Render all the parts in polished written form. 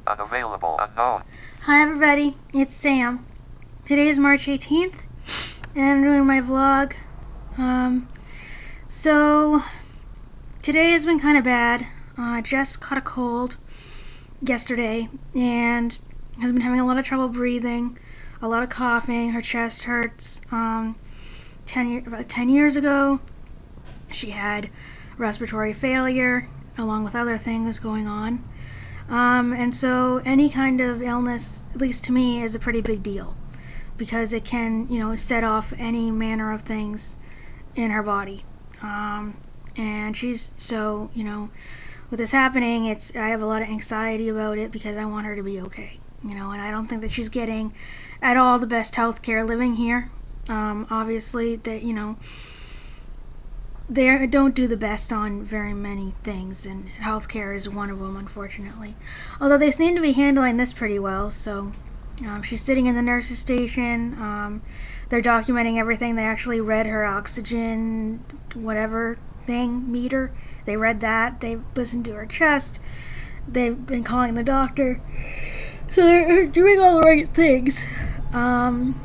Unavailable. Unknown. Hi everybody, it's Sam. Today is March 18th, and I'm doing my vlog. So today has been kind of bad. Jess caught a cold yesterday and has been having a lot of trouble breathing, a lot of coughing, her chest hurts. About 10 years ago, she had respiratory failure along with other things going on. And so any kind of illness, at least to me, is a pretty big deal because it can, set off any manner of things in her body. And she's so, with this happening, I have a lot of anxiety about it because I want her to be okay, and I don't think that she's getting at all the best health care living here. Obviously, they don't do the best on very many things, and healthcare is one of them, unfortunately. Although they seem to be handling this pretty well, so she's sitting in the nurse's station. They're documenting everything. They actually read her oxygen, whatever thing, meter. They read that. They listened to her chest. They've been calling the doctor. So they're doing all the right things. And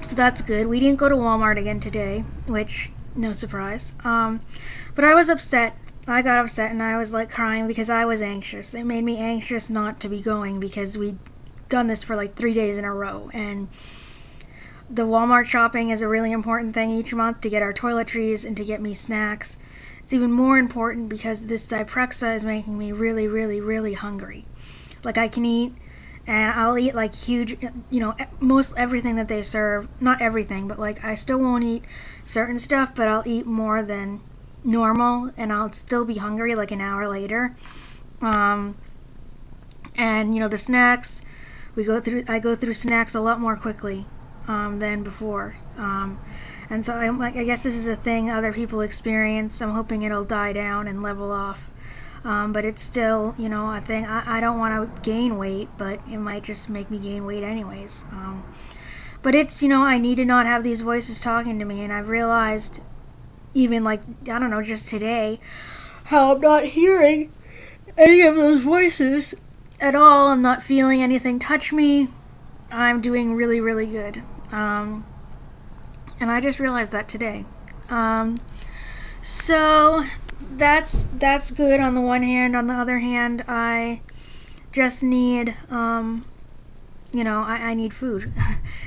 so that's good. We didn't go to Walmart again today, which, no surprise. But I was upset. I got upset and I was like crying because I was anxious. It made me anxious not to be going because we'd done this for like 3 days in a row. And the Walmart shopping is a really important thing each month to get our toiletries and to get me snacks. It's even more important because this Zyprexa is making me really, really, really hungry. Like I can eat, and I'll eat like huge, most everything that they serve. Not everything, but like I still won't eat certain stuff, but I'll eat more than normal, and I'll still be hungry like an hour later. And the snacks, I go through snacks a lot more quickly than before. And so I guess this is a thing other people experience. I'm hoping it'll die down and level off. But it's still, a thing. I don't want to gain weight, but it might just make me gain weight anyways. But it's, I need to not have these voices talking to me. And I've realized, even just today, how I'm not hearing any of those voices at all. I'm not feeling anything touch me. I'm doing really, really good. And I just realized that today. So that's good on the one hand. On the other hand, I just need, I need food.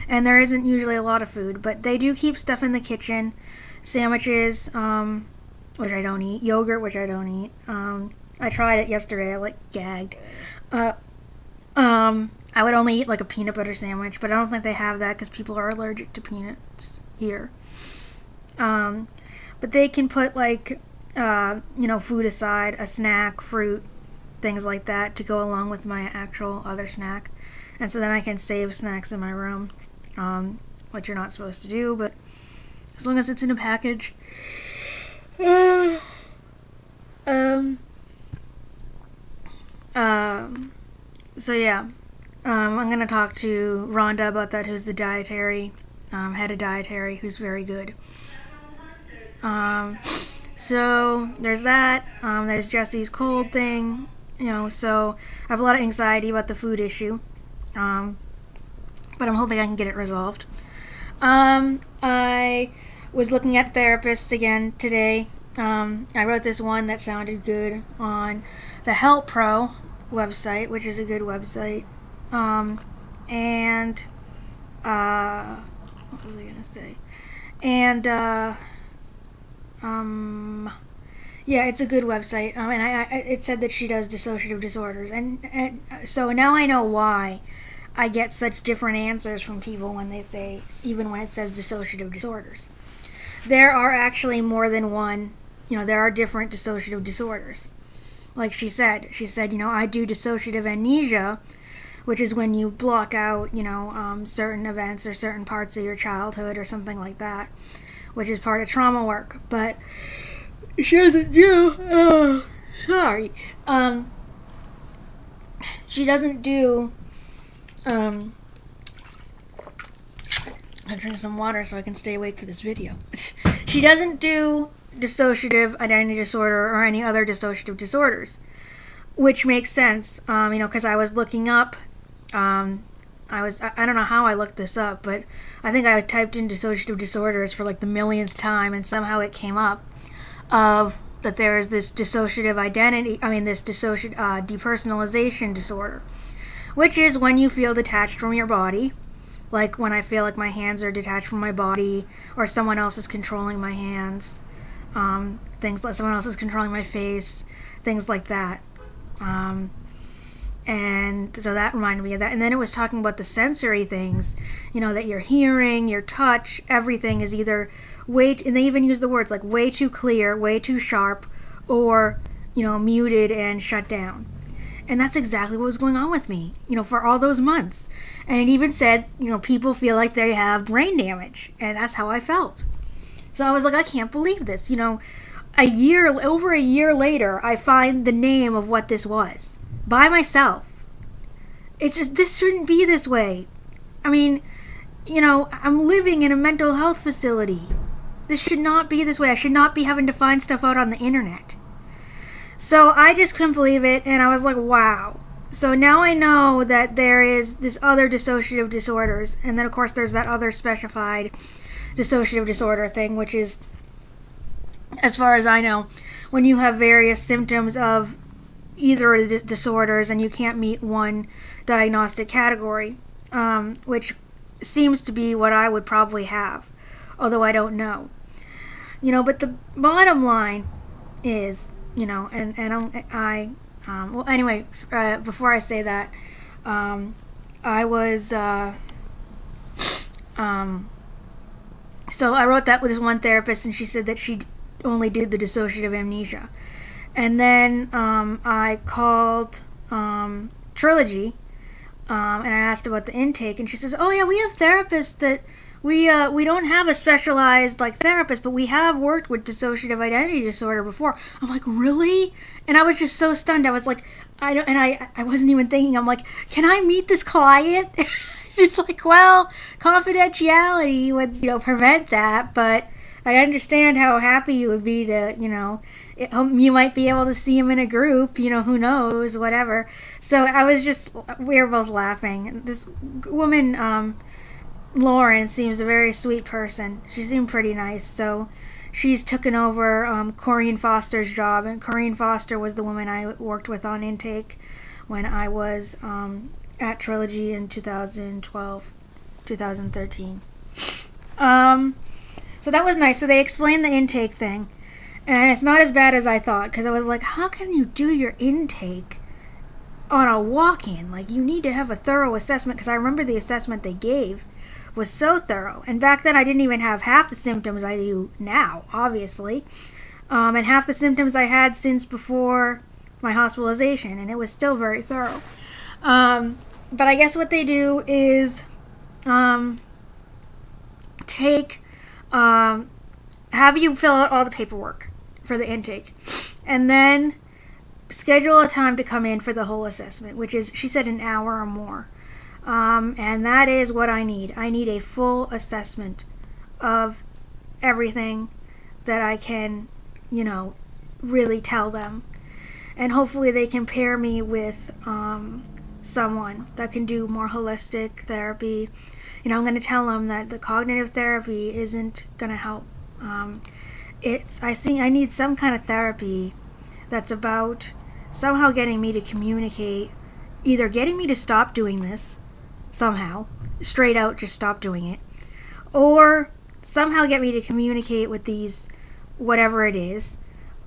And there isn't usually a lot of food, but they do keep stuff in the kitchen. Sandwiches, which I don't eat. Yogurt, which I don't eat. I tried it yesterday. I gagged. I would only eat a peanut butter sandwich, but I don't think they have that because people are allergic to peanuts here. But they can put food aside, a snack, fruit, things like that to go along with my actual other snack. And so then I can save snacks in my room, which you're not supposed to do, but as long as it's in a package. So yeah, I'm going to talk to Rhonda about that, who's the dietary, head of dietary, who's very good. So there's that. There's Jesse's cold thing, so I have a lot of anxiety about the food issue, but I'm hoping I can get it resolved. I was looking at therapists again today. I wrote this one that sounded good on the Help Pro website, which is a good website. And what was I gonna say? And yeah, it's a good website. And it said that she does dissociative disorders, and so now I know why I get such different answers from people when they say, even when it says dissociative disorders. There are actually more than one. There are different dissociative disorders. Like she said, I do dissociative amnesia, which is when you block out, certain events or certain parts of your childhood or something like that, which is part of trauma work. But she doesn't do, she doesn't do, I'll drink some water so I can stay awake for this video. She doesn't do dissociative identity disorder or any other dissociative disorders. which makes sense, because I was looking up, I don't know how I looked this up, but I think I typed in dissociative disorders for like the millionth time, and somehow it came up of that there is this dissociative depersonalization disorder, which is when you feel detached from your body, like when I feel like my hands are detached from my body, or someone else is controlling my hands, things like someone else is controlling my face, things like that. And so that reminded me of that. And then it was talking about the sensory things, that your hearing, your touch, everything is either and they even use the words like way too clear, way too sharp, or, muted and shut down. And that's exactly what was going on with me, for all those months. And it even said, people feel like they have brain damage. And that's how I felt. So I was like, I can't believe this. Over a year later, I find the name of what this was by myself. It's just, this shouldn't be this way. I mean, I'm living in a mental health facility. This should not be this way. I should not be having to find stuff out on the internet. So I just couldn't believe it, and I was like, wow. So now I know that there is this other dissociative disorders, and then of course there's that other specified dissociative disorder thing, which is, as far as I know, when you have various symptoms of either of the disorders and you can't meet one diagnostic category, which seems to be what I would probably have, although I don't know. But the bottom line is, well, anyway, before I say that, I was, so I wrote that with this one therapist, and she said that she only did the dissociative amnesia. And then I called Trilogy, and I asked about the intake, and she says, oh yeah, we have therapists that we don't have a specialized therapist, but we have worked with dissociative identity disorder before. I'm like, really? And I was just so stunned. I was like, I wasn't even thinking. I'm like, can I meet this client? She's like, well, confidentiality would prevent that, but I understand how happy you would be to you might be able to see him in a group, who knows, whatever. So we were both laughing. This woman, Lauren, seems a very sweet person. She seemed pretty nice. So she's taken over Corrine Foster's job, and Corrine Foster was the woman I worked with on intake when I was at Trilogy in 2012, 2013. So that was nice. So they explained the intake thing. And it's not as bad as I thought, because I was like, how can you do your intake on a walk-in? You need to have a thorough assessment, because I remember the assessment they gave was so thorough. And back then I didn't even have half the symptoms I do now, obviously. And half the symptoms I had since before my hospitalization, and it was still very thorough. But I guess what they do is have you fill out all the paperwork for the intake, and then schedule a time to come in for the whole assessment, which is, she said, an hour or more. And that is what I need. I need a full assessment of everything that I can, really tell them. And hopefully they can pair me with someone that can do more holistic therapy. I'm going to tell them that the cognitive therapy isn't going to help. I need some kind of therapy that's about somehow getting me to communicate, either getting me to stop doing this somehow, straight out just stop doing it, or somehow get me to communicate with these, whatever it is,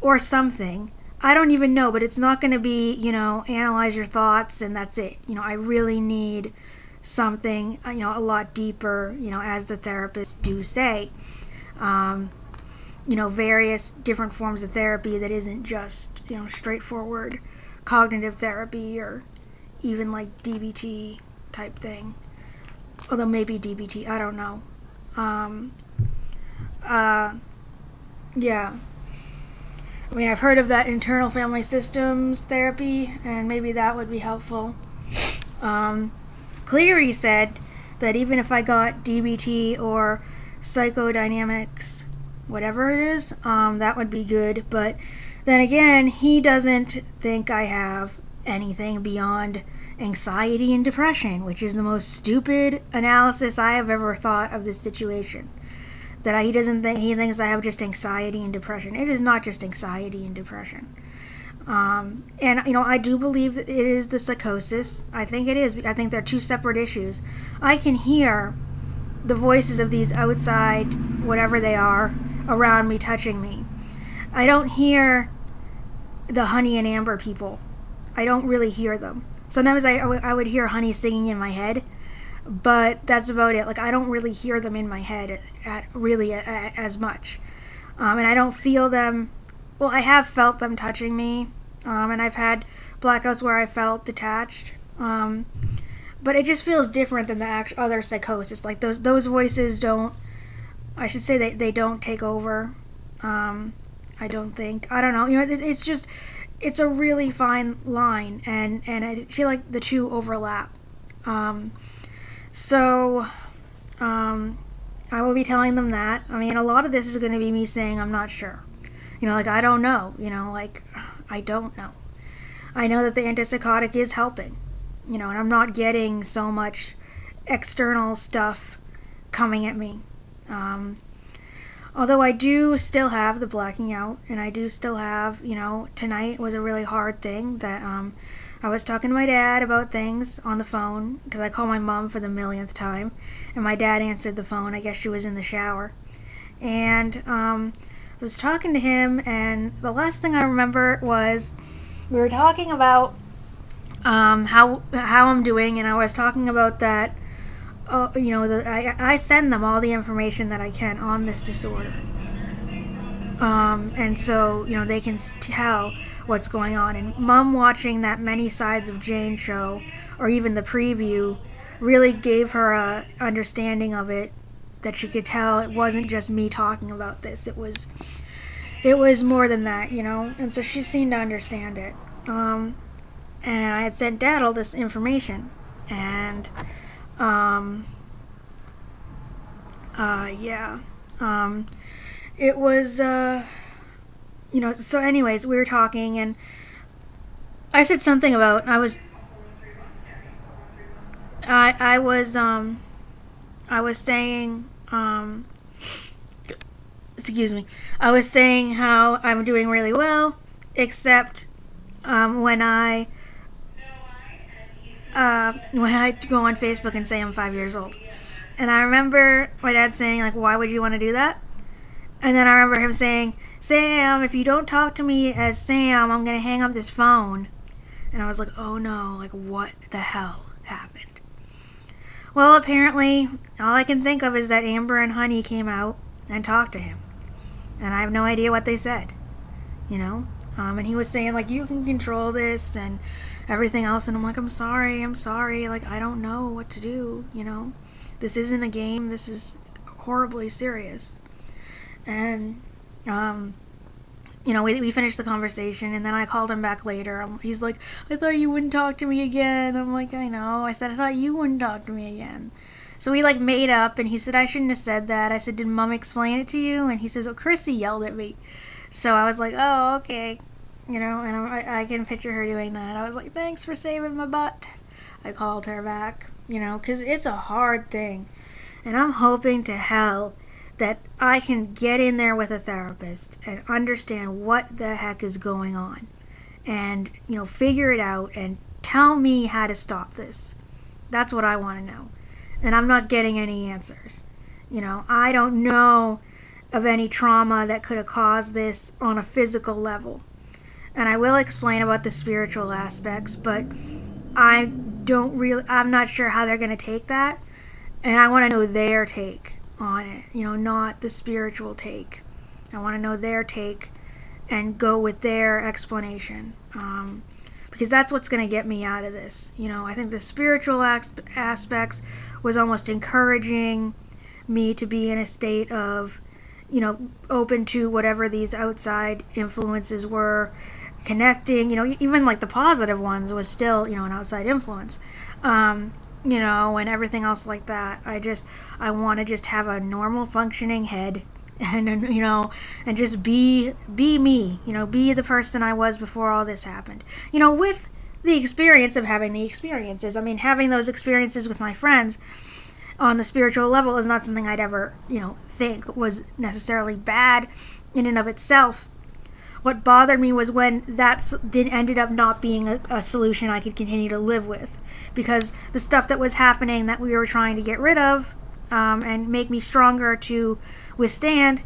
or something. I don't even know, but it's not going to be, analyze your thoughts and that's it. I really need something, a lot deeper, as the therapists do say. Various different forms of therapy that isn't just, straightforward cognitive therapy, or even DBT type thing. Although maybe DBT, I don't know. Yeah. I mean, I've heard of that internal family systems therapy, and maybe that would be helpful. Cleary said that even if I got DBT or psychodynamics, whatever it is, that would be good, but then again, he doesn't think I have anything beyond anxiety and depression, which is the most stupid analysis I have ever thought of this situation. That he doesn't think, he thinks I have just anxiety and depression. It is not just anxiety and depression. And I do believe it is the psychosis. I think it is. I think they're two separate issues. I can hear the voices of these outside, whatever they are, around me, touching me. I don't hear the Honey and Amber people. I don't really hear them. Sometimes I would hear Honey singing in my head, but that's about it. Like, I don't really hear them in my head as much. And I don't feel them. Well, I have felt them touching me, and I've had blackouts where I felt detached. But it just feels different than the other psychosis. Like, those voices don't, I should say they don't take over. I don't think. I don't know. It's a really fine line, and I feel like the two overlap. So I will be telling them that. I mean, a lot of this is going to be me saying I'm not sure. I don't know. I don't know. I know that the antipsychotic is helping. And I'm not getting so much external stuff coming at me. Although I do still have the blacking out, and I do still have, tonight was a really hard thing that I was talking to my dad about things on the phone, because I called my mom for the millionth time, and my dad answered the phone. I guess she was in the shower. And I was talking to him, and the last thing I remember was we were talking about how I'm doing, and I was talking about that. I send them all the information that I can on this disorder. And so, they can tell what's going on. And Mom watching that Many Sides of Jane show, or even the preview, really gave her a understanding of it, that she could tell it wasn't just me talking about this. It was more than that, And so she seemed to understand it. And I had sent Dad all this information. And it was, so anyways, we were talking, and I said something about, I was saying, excuse me, I was saying how I'm doing really well, except, when I go on Facebook and say I'm 5 years old. And I remember my dad saying, like, why would you want to do that? And then I remember him saying, Sam, if you don't talk to me as Sam, I'm going to hang up this phone. And I was like, oh no, like, what the hell happened? Well, apparently, all I can think of is that Amber and Honey came out and talked to him. And I have no idea what they said, And he was saying, like, you can control this and everything else. And I'm like, I'm sorry. Like, I don't know what to do, This isn't a game. This is horribly serious. And, we finished the conversation, and then I called him back later. He's like, I thought you wouldn't talk to me again. I'm like, I know. I said, I thought you wouldn't talk to me again. So we, made up, and he said, I shouldn't have said that. I said, did Mom explain it to you? And he says, oh, Chrissy yelled at me. So I was like, oh, okay. And I can picture her doing that. I was like, thanks for saving my butt. I called her back, because it's a hard thing. And I'm hoping to hell that I can get in there with a therapist and understand what the heck is going on. And, figure it out and tell me how to stop this. That's what I want to know. And I'm not getting any answers. I don't know of any trauma that could have caused this on a physical level. And I will explain about the spiritual aspects, but I'm not sure how they're going to take that. And I want to know their take on it, not the spiritual take. I want to know their take and go with their explanation. Because that's what's going to get me out of this. I think the spiritual aspects was almost encouraging me to be in a state of, open to whatever these outside influences were, connecting, even the positive ones was still, an outside influence, and everything else like that. I want to just have a normal functioning head and and just be me, be the person I was before all this happened, with the experience of having the experiences. I mean, having those experiences with my friends on the spiritual level is not something I'd ever, think was necessarily bad in and of itself. What bothered me was when that ended up not being a solution I could continue to live with, because the stuff that was happening that we were trying to get rid of, and make me stronger to withstand,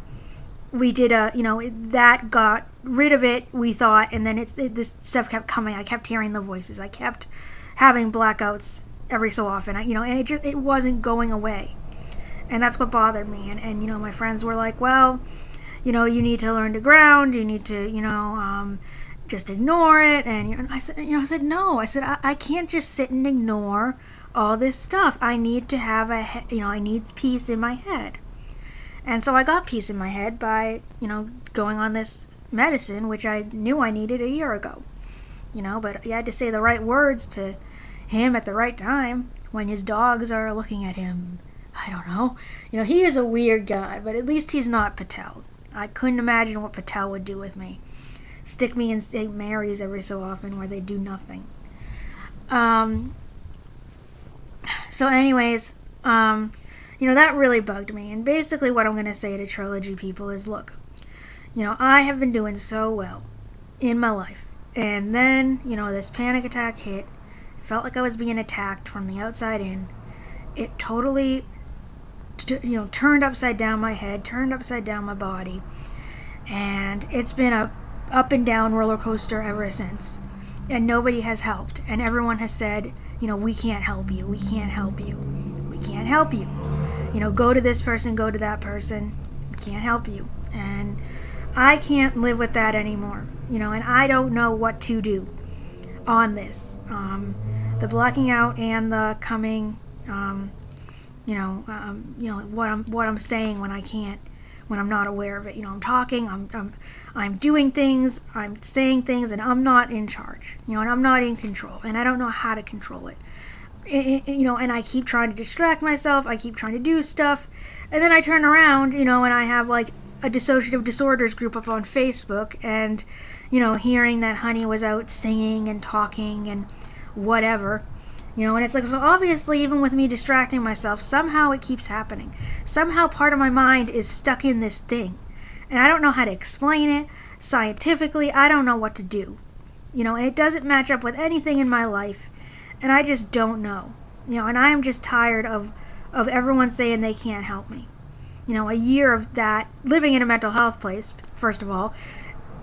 we did that got rid of it, we thought, and then this stuff kept coming. I kept hearing the voices. I kept having blackouts every so often. And it wasn't going away, and that's what bothered me. And my friends were like, well, you need to learn to ground. You need to just ignore it. And I said no. I said I can't just sit and ignore all this stuff. I need to have I need peace in my head. And so I got peace in my head by, going on this medicine, which I knew I needed a year ago. But you had to say the right words to him at the right time when his dogs are looking at him. I don't know. He is a weird guy, but at least he's not Patel. I couldn't imagine what Patel would do with me. Stick me in St. Mary's every so often where they do nothing. So anyways, that really bugged me. And basically what I'm going to say to Trilogy people is, look, I have been doing so well in my life. And then, this panic attack hit. It felt like I was being attacked from the outside in. It totally, turned upside down my head, turned upside down my body. And it's been a up and down roller coaster ever since. And nobody has helped. And everyone has said, we can't help you. We can't help you. We can't help you. Go to this person, go to that person. We can't help you. And I can't live with that anymore. And I don't know what to do on this. The blocking out and the coming, what I'm saying when I can't, when I'm not aware of it. I'm talking, I'm doing things, I'm saying things, and I'm not in charge. And I'm not in control, and I don't know how to control it. And I keep trying to distract myself. I keep trying to do stuff, and then I turn around, and I have like a dissociative disorders group up on Facebook, and hearing that Honey was out singing and talking and whatever, and it's like, so obviously even with me distracting myself, somehow it keeps happening. Somehow part of my mind is stuck in this thing, and I don't know how to explain it scientifically. I don't know what to do. It doesn't match up with anything in my life. And I just don't know. And I am just tired of everyone saying they can't help me. A year of that, living in a mental health place, first of all,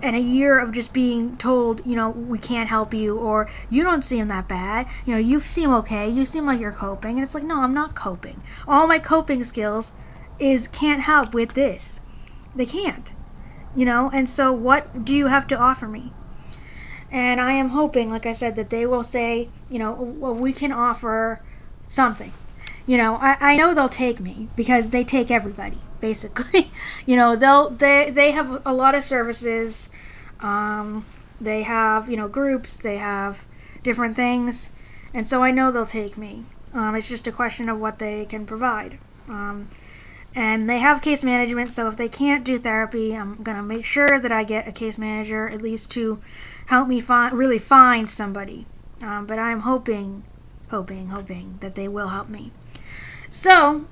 and a year of just being told, we can't help you, or you don't seem that bad, you seem okay, you seem like you're coping. And it's like, no, I'm not coping. All my coping skills can't help with this. They can't. And so what do you have to offer me? And I am hoping, like I said, that they will say, well, we can offer something. I know they'll take me because they take everybody, basically. They have a lot of services. They have, groups. They have different things. And so I know they'll take me. It's just a question of what they can provide. And they have case management, so if they can't do therapy, I'm going to make sure that I get a case manager, at least to help me really find somebody. But I'm hoping that they will help me. So,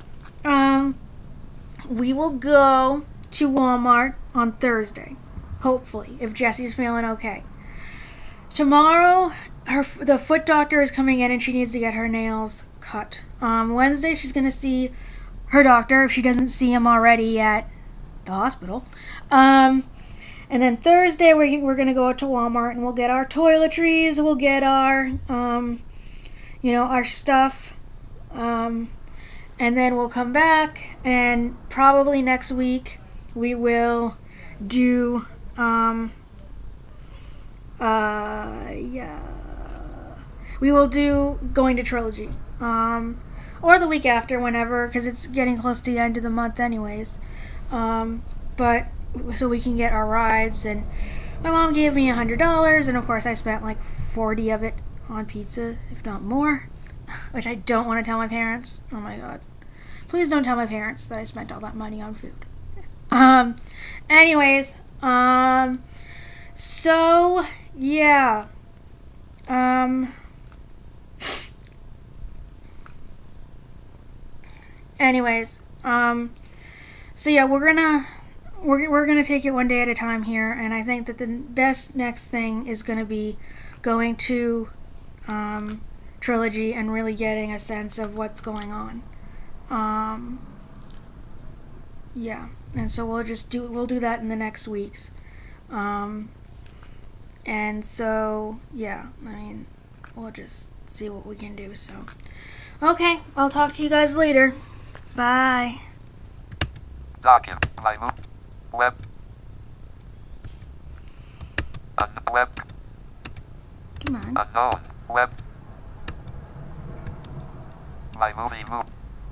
we will go to Walmart on Thursday, hopefully, if Jessie's feeling okay. Tomorrow, the foot doctor is coming in and she needs to get her nails cut. Wednesday, she's going to see her doctor if she doesn't see him already at the hospital. And then Thursday, we're going to go out to Walmart and we'll get our toiletries, we'll get our, our stuff. And then we'll come back, and probably next week we will do, we will do going to Trilogy. Or the week after, whenever, because it's getting close to the end of the month anyways. But, so we can get our rides, and my mom gave me $100, and of course I spent like 40 of it on pizza, if not more, which I don't want to tell my parents. Oh my god. Please don't tell my parents that I spent all that money on food. Anyways, so yeah. Anyways, so yeah, we're gonna take it one day at a time here, and I think that the best next thing is gonna be going to Trilogy and really getting a sense of what's going on. Yeah, and so we'll do that in the next weeks. And so yeah, I mean, we'll just see what we can do. So, okay, I'll talk to you guys later. Bye. Document. My web. Web. Come on. Unknown. Web. My movie.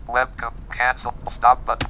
Web. Cancel. Stop button.